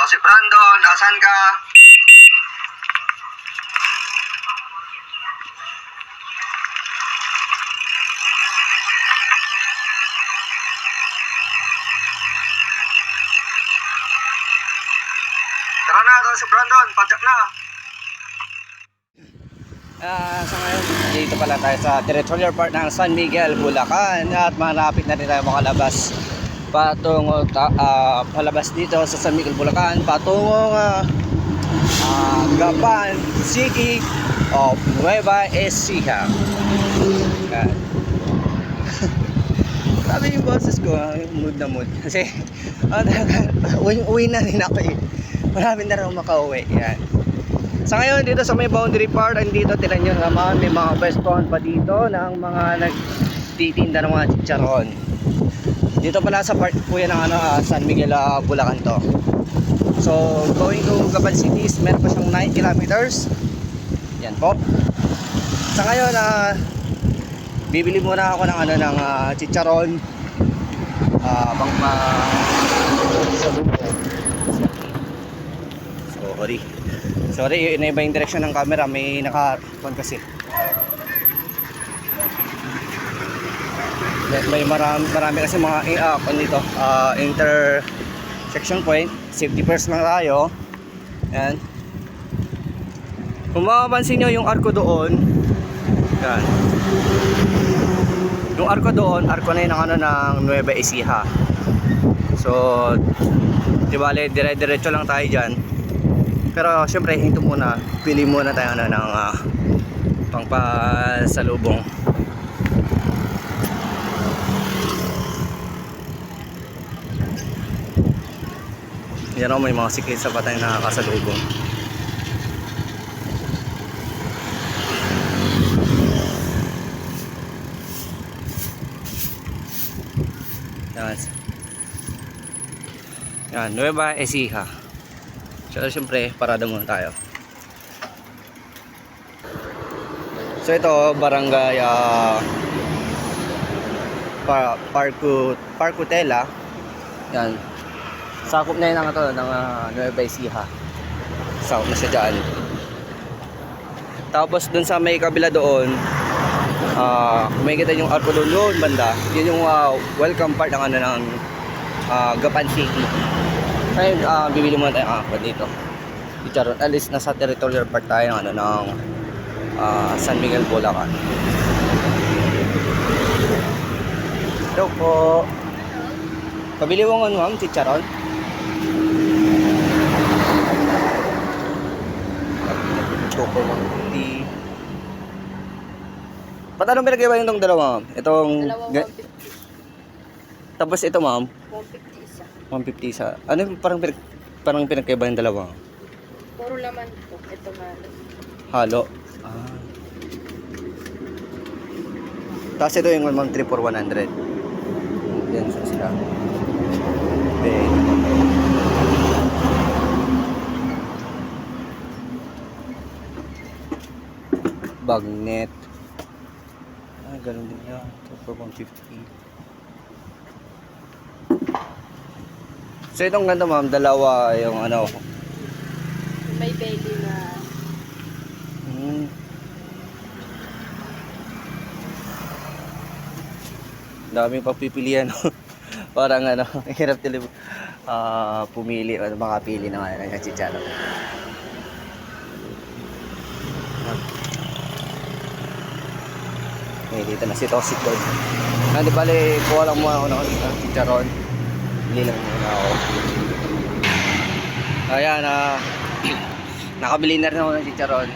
si Brandon, asan ka? Tara na, ito si Brandon, padyak na. Sa ngayon, dito pala tayo sa territorial part ng San Miguel, Bulacan, at malapit na rin tayo makalabas patungo palabas dito sa San Miguel, Bulacan, patungong Gapan City of Nueva Ecija. Sabi yung boses ko, mood na mood kasi uwi na rin ako eh. Marami na rin makauwi. Yan. Sa ngayon dito sa may boundary part, andito tira nyo naman, may mga restaurant pa dito ng mga nagtitinda ng mga chicharon. Dito pala sa part po yan ng San Miguel, Bulacan to. So going to Gapan City is meron pa siyang 9 kilometers. Yan po. Sa ngayon bibili muna ako ng ng chicharon pang sa lupo. Sorry, iniba yung direction ng camera, may naka-on kasi. May marami kasi mga dito, intersection point. Safety first lang tayo. Yan. Kung mapapansin nyo yung arko doon, yan. Yung arko doon, arko na yun ng Nueva Ecija. So, di bale, dire-diretso lang tayo dyan. Pero syempre hinto muna, pili muna tayo ng pangpasalubong. Yan o, may mga siklista pa tayong nakakasalubong. Yan, Nueva Ecija. So syempre, parada muna tayo. So ito, barangay Parcutela. Yan. Sakop na yun ng Nueva Ecija. Sakop na siya dyan. Tapos dun sa may kabila doon, may kita yung arko doon banda. Yun yung welcome part ng Gapan City. Ngayon, bibili muna tayo dito. Chicharon. At least nasa territorial part tayo ng San Miguel, Bulacan. Hello po. Pabili mo nga ma'am, chicharon. Choco Monty. Ba't anong pinag-iba yung itong dalawa ma'am? Itong... Tapos ito ma'am? 150 isa. Ano yung parang pinagkaiba yung dalawa? Puro laman po. Ito halo. Tapos ito yung 1 3 for 100. Yan sila. Okay. Bagnet. Ganun din yan. 2 for 150. So itong ganda ma'am, dalawa yung may belly na daming pagpipilian. Parang hirap pumili o makapili ng chicharon. Dito na si Tosik doon. Di bali, kuha lang muna ako ng chicharon. Bili lang muna ako. Ayan, nakabili na rin ako ng chicharon.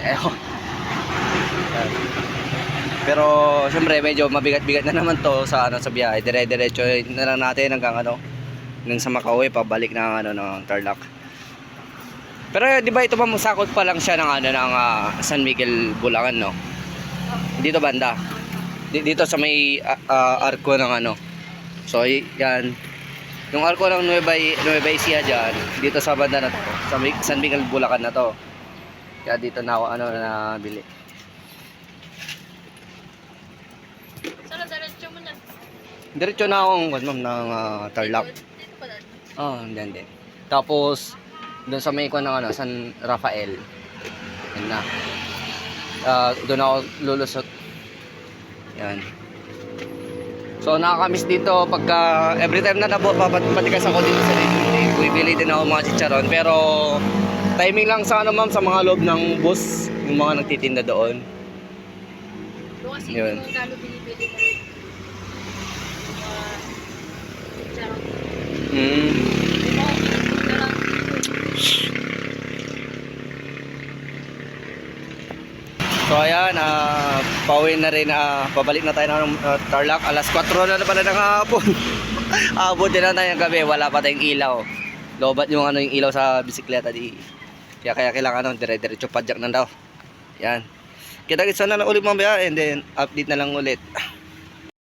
Pero syempre medyo mabigat-bigat na naman to sa biyahe. Dire-diretso na lang natin hanggang nang sa Makauwi pabalik ng ng Tarlac. Pero di ba ito masakot pa lang siya ng San Miguel, Bulacan, no? Dito banda. Dito sa may arko ng So yan. Yung arko ng Nueva Ecija dyan, dito sa banda na to, sa San Miguel, Bulacan na to. Kaya dito na ako nabili. diretso mo na. Diretso na akong ma'am ng Tarlac. Dito pala. Hindi. Tapos Doon sa may ng ano, San Rafael. Yan na. Doon ako lulusot. Yan. So nakakamiss dito pagka every time na papatikas ako dito sa Disney, bibili din ako mga chicharon. Pero timing lang sa ano ma'am, sa mga loob ng bus, yung mga nagtitinda doon. Doon kasi Yun. yung galo binibili na rin. Charot. Na lang dito eh. So ayan, pauwi na rin, pabalik na tayo ng Tarlac. Alas 4 na pala ng hapon. Abot din na tayo ng gabi, wala pa tayong ilaw. Lobat yung ano yung ilaw sa bisikleta di. Kaya kailangan dire-diretso padjak na daw. Yan. Kita-kitsa na lang ulit mamaya and then update na lang ulit.